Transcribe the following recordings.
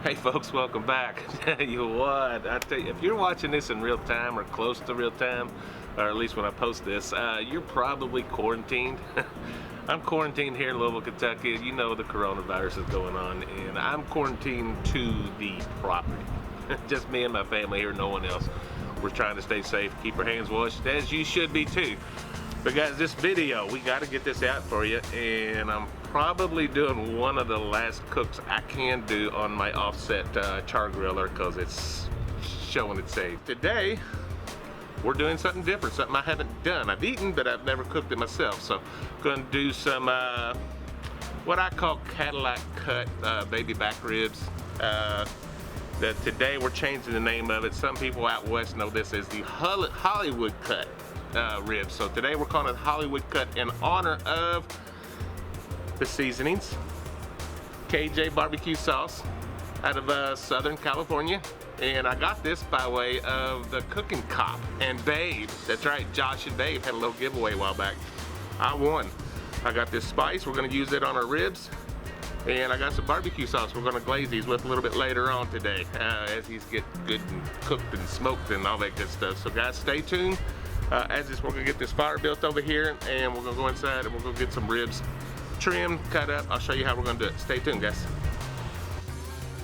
Hey folks, welcome back. Tell you what, I tell you, if you're watching this in real time or close to real time, or at least when I post this, you're probably quarantined. I'm quarantined here in Louisville, Kentucky. You know the coronavirus is going on, and I'm quarantined to the property. Just me and my family here, no one else. We're trying to stay safe, keep our hands washed, as you should be too. But guys, this video, we got to get this out for you, and I'm probably doing one of the last cooks I can do on my offset Char-Griller because it's showing its age. Today, we're doing something different, something I haven't done. I've eaten, but I've never cooked it myself. So, going to do some what I call Cadillac cut baby back ribs. Today we're changing the name of it. Some people out west know this as the Hollywood cut ribs. So today we're calling it Hollywood cut in honor of the seasonings. KJ barbecue sauce out of Southern California. And I got this by way of the Cooking Cop and Babe. That's right, Josh and Babe had a little giveaway a while back. I won. I got this spice, we're gonna use it on our ribs. And I got some barbecue sauce we're gonna glaze these with a little bit later on today as these get good and cooked and smoked and all that good stuff. So guys, stay tuned. We're gonna get this fire built over here and we're gonna go inside and we're gonna get some ribs trimmed, cut up. I'll show you how we're gonna do it. Stay tuned, guys.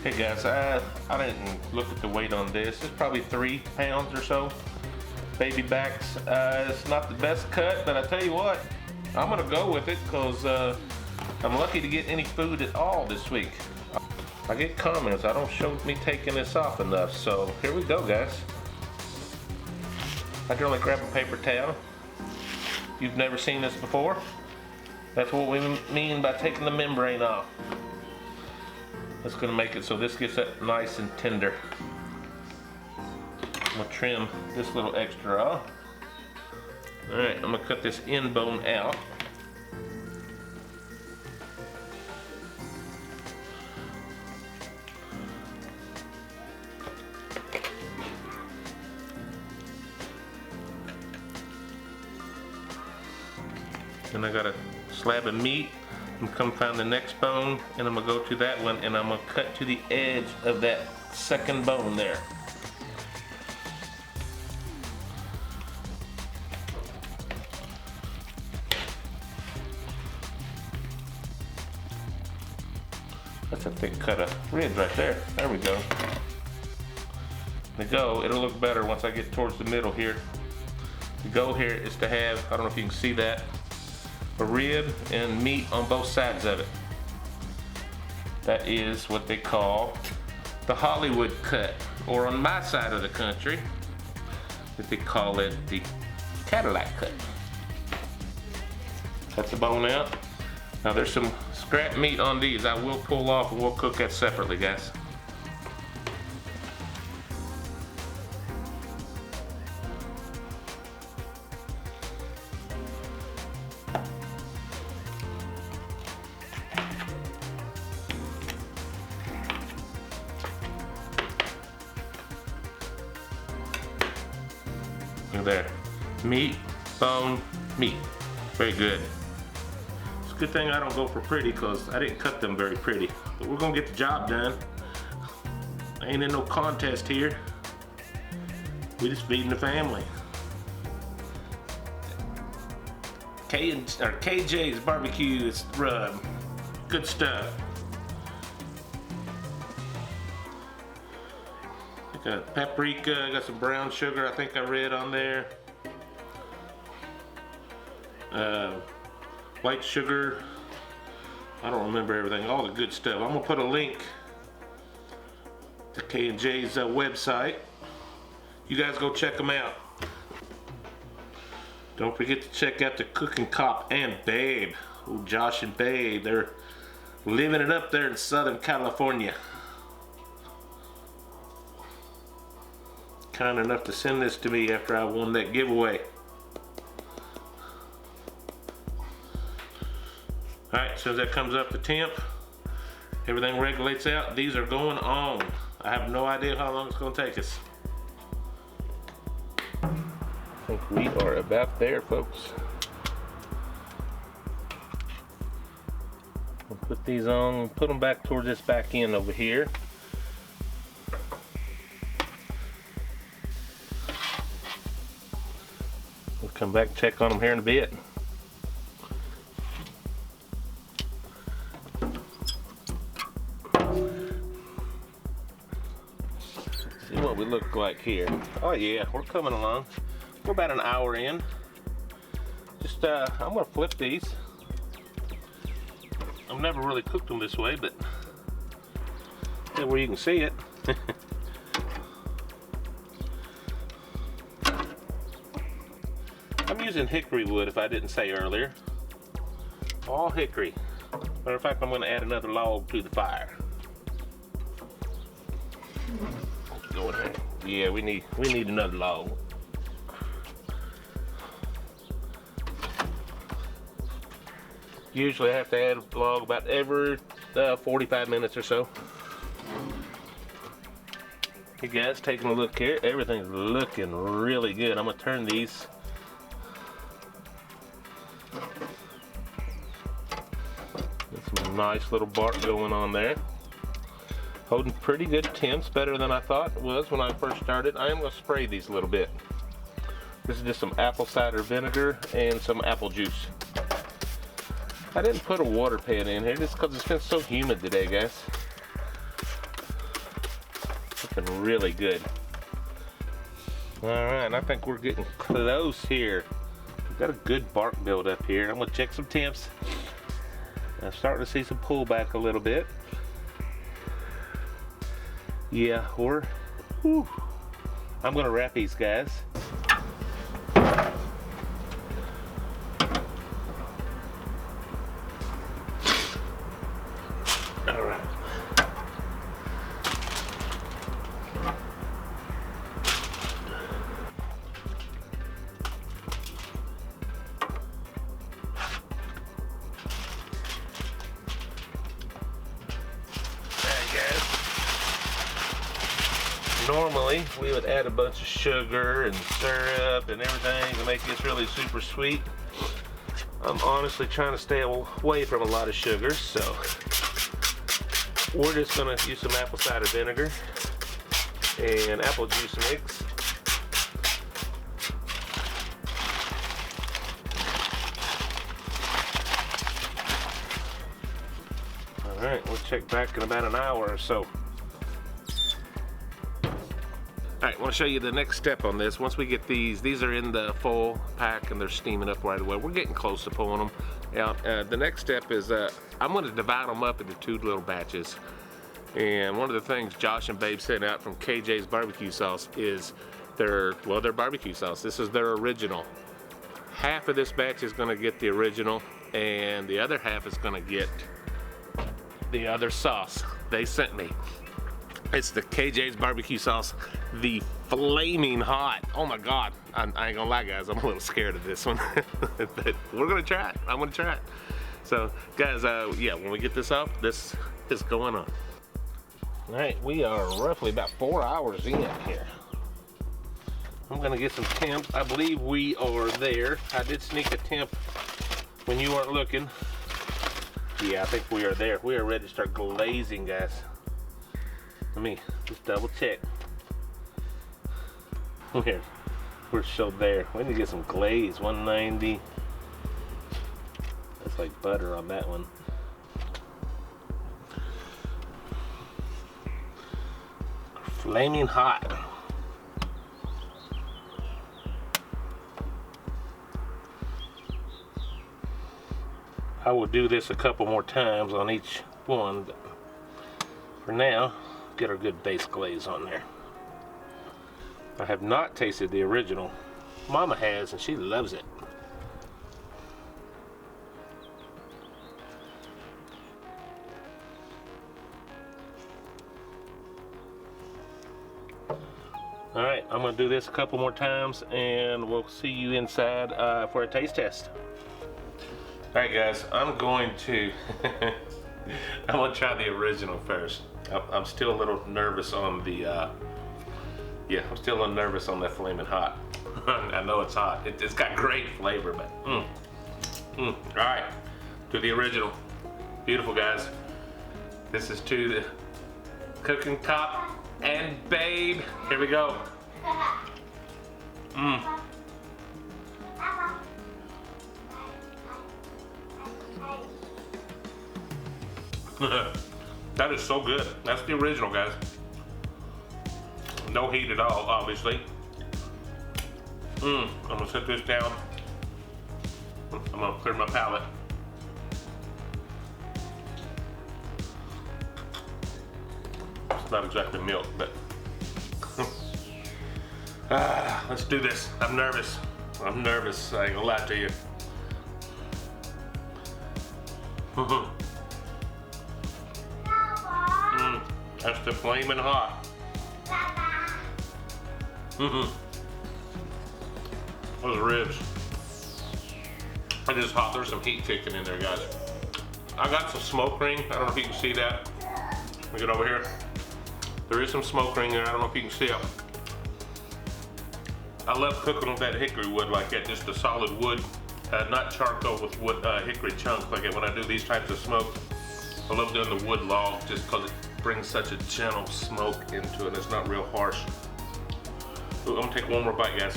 Hey guys, I didn't look at the weight on this. It's probably 3 pounds or so. Baby backs. It's not the best cut, but I tell you what, I'm gonna go with it because I'm lucky to get any food at all this week. I get comments, I don't show me taking this off enough, so here we go, guys. I can only grab a paper towel. You've never seen this before? That's what we mean by taking the membrane off. That's gonna make it so this gets that nice and tender. I'm gonna trim this little extra off. All right, I'm gonna cut this end bone out. Then I got a slab of meat. I'm gonna come find the next bone and I'm gonna go to that one and I'm gonna cut to the edge of that second bone there. That's a thick cut of ribs right there. There we go. It'll look better once I get towards the middle here. The goal here is to have, I don't know if you can see that, a rib and meat on both sides of it. That is what they call the Hollywood cut, or on my side of the country, that they call it the Cadillac cut. Cut the bone out. Now there's some scrap meat on these. I will pull off and we'll cook that separately, guys. Look there. Meat, bone, meat. Very good. It's a good thing I don't go for pretty because I didn't cut them very pretty. But we're gonna get the job done. I ain't in no contest here. We just feeding the family. KJ's barbecue is rub. Good stuff. Got paprika, got some brown sugar, I think I read on there. White sugar. I don't remember everything, all the good stuff. I'm gonna put a link to K&J's website. You guys go check them out. Don't forget to check out the Cooking Cop and Babe. Ooh, Josh and Babe, they're living it up there in Southern California. Kind enough to send this to me after I won that giveaway. Alright, as soon as that comes up to temp, everything regulates out, these are going on. I have no idea how long it's going to take us. I think we are about there, folks. We'll put these on and put them back towards this back end over here. Come back and check on them here in a bit. See what we look like here. Oh yeah, we're coming along. We're about an hour in. Just I'm gonna flip these. I've never really cooked them this way, but where you can see it. I'm using hickory wood, if I didn't say earlier. All hickory. Matter of fact, I'm going to add another log to the fire. Go in there. Yeah, we need another log. Usually I have to add a log about every 45 minutes or so. Hey guys, taking a look here. Everything's looking really good. I'm going to turn these. Some nice little bark going on there. Holding pretty good temps, better than I thought it was when I first started. I am going to spray these a little bit. This is just some apple cider vinegar and some apple juice. I didn't put a water pan in here just because it's been so humid today, guys. Looking really good. Alright, I think we're getting close here. We've got a good bark build up here. I'm going to check some temps. I'm starting to see some pullback a little bit. Yeah, I'm gonna wrap these guys. All right. Normally, we would add a bunch of sugar and syrup and everything to make this really super sweet. I'm honestly trying to stay away from a lot of sugar, so we're just gonna use some apple cider vinegar and apple juice mix. All right, we'll check back in about an hour or so. Alright, I want to show you the next step on this. Once we get these are in the full pack and they're steaming up right away. We're getting close to pulling them out. The next step is I'm going to divide them up into two little batches. And one of the things Josh and Babe sent out from KJ's barbecue sauce is their barbecue sauce. This is their original. Half of this batch is going to get the original and the other half is going to get the other sauce they sent me. It's the KJ's barbecue sauce, the flaming hot. Oh my God, I ain't gonna lie guys, I'm a little scared of this one. But we're gonna try it, I'm gonna try it. So guys, yeah, when we get this off, this is going on. All right, we are roughly about 4 hours in here. I'm gonna get some temp. I believe we are there. I did sneak a temp when you weren't looking. Yeah, I think we are there. We are ready to start glazing, guys. Let me just double check. We're so there. We need to get some glaze. 190. That's like butter on that one. Flaming hot. I will do this a couple more times on each one, but for now, get our good base glaze on there. I have not tasted the original. Mama has, and she loves it. All right, I'm gonna do this a couple more times and we'll see you inside for a taste test. All right guys, I'm going to try the original first. I'm still a little nervous on the, yeah, I'm still a little nervous on that flaming hot. I know it's hot. It's got great flavor, but All right, to the original. Beautiful, guys. This is to the cooking top and Babe. Here we go. That is so good. That's the original, guys. No heat at all, obviously. I'm gonna set this down. I'm gonna clear my palate. It's not exactly milk, but let's do this. I'm nervous. I'm nervous. I ain't gonna lie to you. That's the flaming hot. Those ribs. It is hot. There's some heat kicking in there, guys. I got some smoke ring. I don't know if you can see that. Let me get over here. There is some smoke ring there. I don't know if you can see it. I love cooking with that hickory wood like that, just a solid wood, not charcoal with wood, hickory chunks like it when I do these types of smoke. I love doing the wood log just because it brings such a gentle smoke into it. It's not real harsh. Ooh, I'm gonna take one more bite, guys.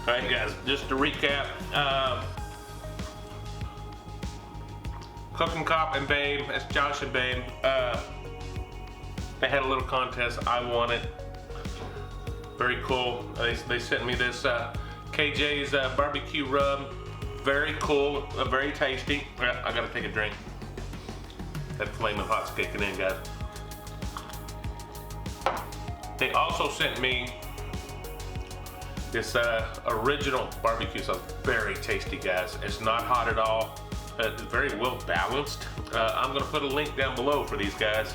Alright guys, just to recap, Cooking Cop and Babe, that's Josh and Babe, they had a little contest, I won it. Very cool. They sent me this KJ's barbecue rub. Very cool, very tasty. I gotta take a drink. That flaming hot's kicking in, guys. They also sent me this original barbecue sauce. Very tasty, guys. It's not hot at all. It's very well balanced. I'm gonna put a link down below for these guys.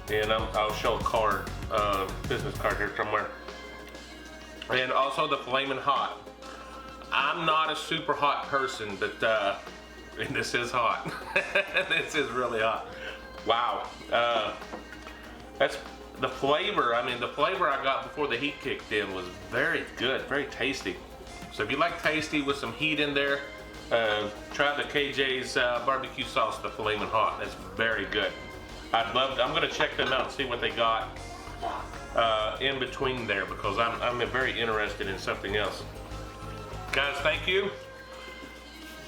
And I'll show a card, business card here somewhere. And also the flaming hot. I'm not a super hot person, but and this is hot. This is really hot. Wow. That's the flavor. I mean, the flavor I got before the heat kicked in was very good, very tasty. So if you like tasty with some heat in there, try the KJ's barbecue sauce, the flaming hot. That's very good. I'm gonna check them out and see what they got in between there, because I'm very interested in something else. Guys, thank you.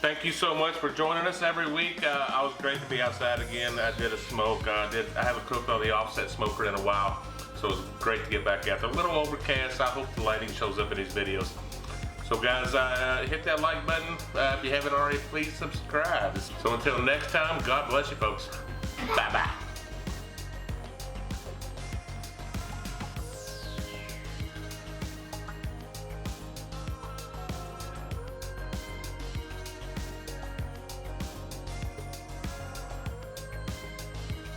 Thank you so much for joining us every week. I was great to be outside again. I did a smoke. I haven't cooked on the offset smoker in a while, so it was great to get back out there. A little overcast. I hope the lighting shows up in these videos. So guys, hit that like button. If you haven't already, please subscribe. So until next time, God bless you folks. Bye-bye.